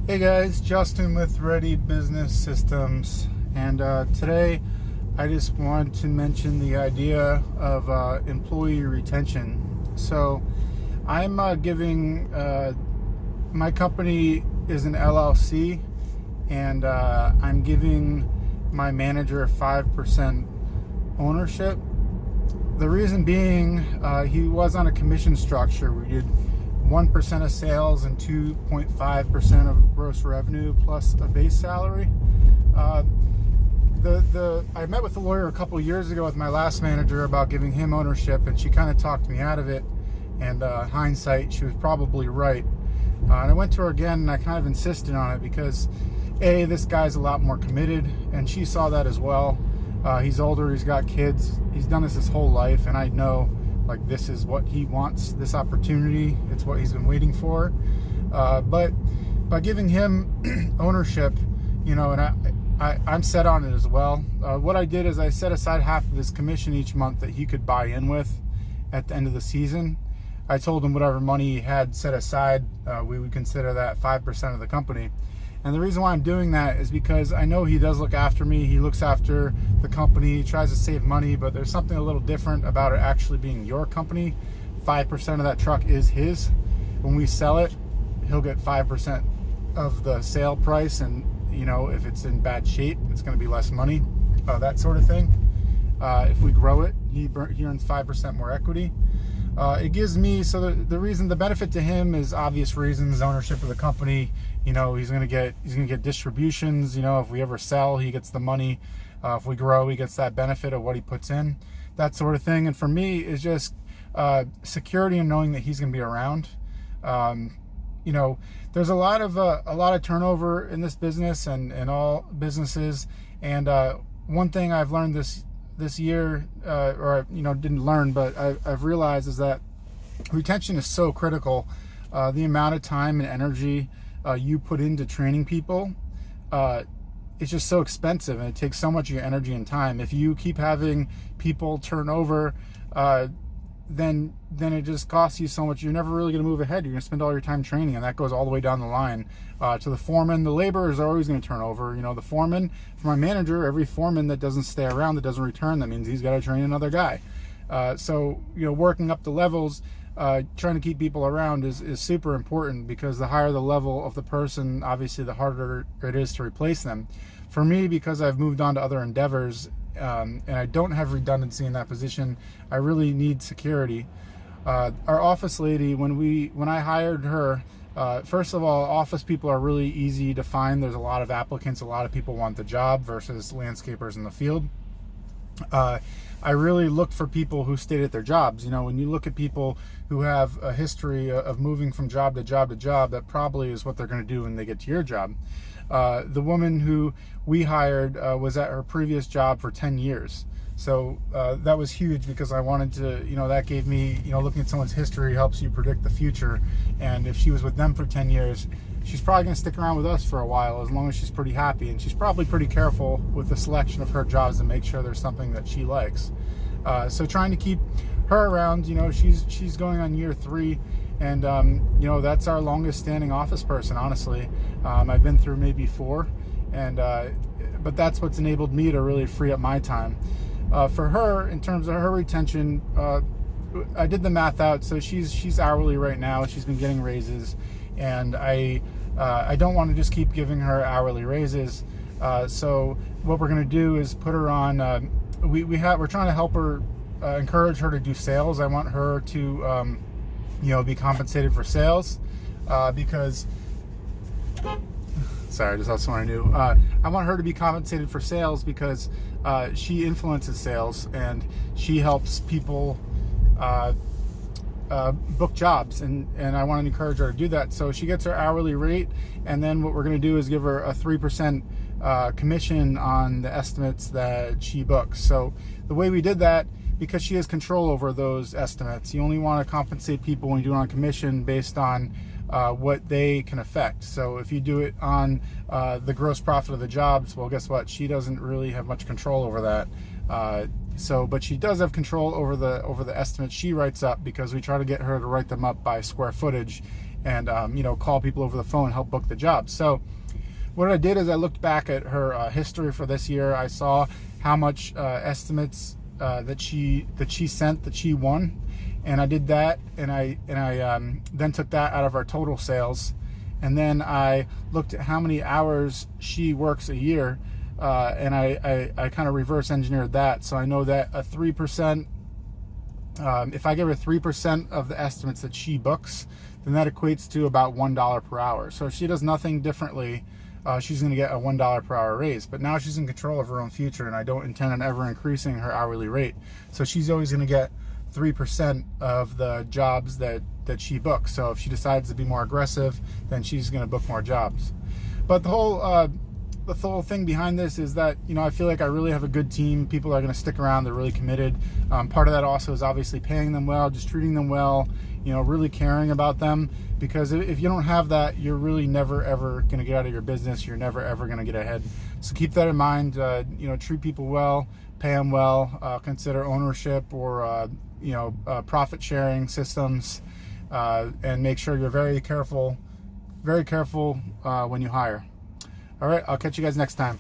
Hey guys, Justin with Ready Business Systems, and today I just wanted to mention the idea of employee retention. So I'm giving, my company is an LLC, and I'm giving my manager 5% ownership. The reason being, he was on a commission structure. We did 1% of sales and 2.5% of gross revenue plus a base salary. I met with the lawyer a couple years ago with my last manager about giving him ownership, and she kind of talked me out of it. And hindsight, she was probably right. And I went to her again, and I kind of insisted on it because, A, this guy's a lot more committed, and she saw that as well. He's older, he's got kids, he's done this his whole life, and I know like this is what he wants, this opportunity, it's what he's been waiting for. But by giving him ownership, you know, and I'm set on it as well. What I did is I set aside half of his commission each month that he could buy in with at the end of the season. I told him whatever money he had set aside, we would consider that 5% of the company. And the reason why I'm doing that is because I know he does look after me. He looks after the company, he tries to save money, but there's something a little different about it actually being your company. 5% of that truck is his. When we sell it, he'll get 5% of the sale price, and you know, if it's in bad shape, it's going to be less money, that sort of thing. If we grow it, he earns 5% more equity. It gives me, so the benefit to him is obvious reasons: ownership of the company. You know, he's gonna get distributions. You know, if we ever sell, he gets the money. If we grow, he gets that benefit of what he puts in, that sort of thing. And for me, it's just security and knowing that he's gonna be around. You know, there's a lot of turnover in this business and all businesses. And one thing I've learned this year, or you know, didn't learn, but I've realized is that retention is so critical. The amount of time and energy you put into training people, it's just so expensive, and it takes so much of your energy and time. If you keep having people turn over, then it just costs you so much. You're never really going to move ahead. You're going to spend all your time training, and that goes all the way down the line to the foreman. The laborers are always going to turn over. You know, the foreman, for my manager, every foreman that doesn't stay around, that doesn't return, that means he's got to train another guy. So, you know, working up the levels, trying to keep people around is super important, because the higher the level of the person, obviously the harder it is to replace them. For me, because I've moved on to other endeavors, and I don't have redundancy in that position, I really need security. Our office lady, when I hired her, first of all, office people are really easy to find. There's a lot of applicants, a lot of people want the job versus landscapers in the field. I really look for people who stayed at their jobs. You know, when you look at people who have a history of moving from job to job to job, that probably is what they're going to do when they get to your job. The woman who we hired was at her previous job for 10 years. So that was huge, because I wanted to, you know, that gave me, you know, looking at someone's history helps you predict the future. And if she was with them for 10 years, she's probably going to stick around with us for a while, as long as she's pretty happy. And she's probably pretty careful with the selection of her jobs to make sure there's something that she likes. So trying to keep her around, you know, she's going on year 3. And, you know, that's our longest standing office person, honestly. I've been through maybe 4. And, but that's what's enabled me to really free up my time. For her, in terms of her retention, I did the math out. So she's hourly right now. She's been getting raises, and I don't want to just keep giving her hourly raises. So what we're going to do is put her on. We're trying to help her, encourage her to do sales. I want her to, you know, be compensated for sales, because. Sorry, I just thought someone I knew. I want her to be compensated for sales because she influences sales, and she helps people book jobs, and I want to encourage her to do that. So she gets her hourly rate, and then what we're going to do is give her a 3% commission on the estimates that she books. So the way we did that, because she has control over those estimates, you only want to compensate people when you do it on commission based on what they can affect. So if you do it on the gross profit of the jobs, well, guess what? She doesn't really have much control over that. But she does have control over the estimates she writes up, because we try to get her to write them up by square footage. and call people over the phone, help book the job. So what I did is I looked back at her history for this year. I saw how much estimates that she sent that she won, and I did that, and I then took that out of our total sales, and then I looked at how many hours she works a year, and I kind of reverse engineered that. So I know that a 3%, if I give her 3% of the estimates that she books, then that equates to about $1 per hour. So if she does nothing differently, she's going to get a $1 per hour raise. But now she's in control of her own future, and I don't intend on ever increasing her hourly rate. So she's always going to get 3% of the jobs that she books. So if she decides to be more aggressive, then she's going to book more jobs. But the whole thing behind this is that, I feel like I really have a good team. People are going to stick around. They're really committed. Part of that also is obviously paying them well, just treating them well, really caring about them. Because if you don't have that, you're really never ever going to get out of your business. You're never ever going to get ahead. So keep that in mind. Treat people well, pay them well. Consider ownership or profit sharing systems, and make sure you're very careful when you hire. All right, I'll catch you guys next time.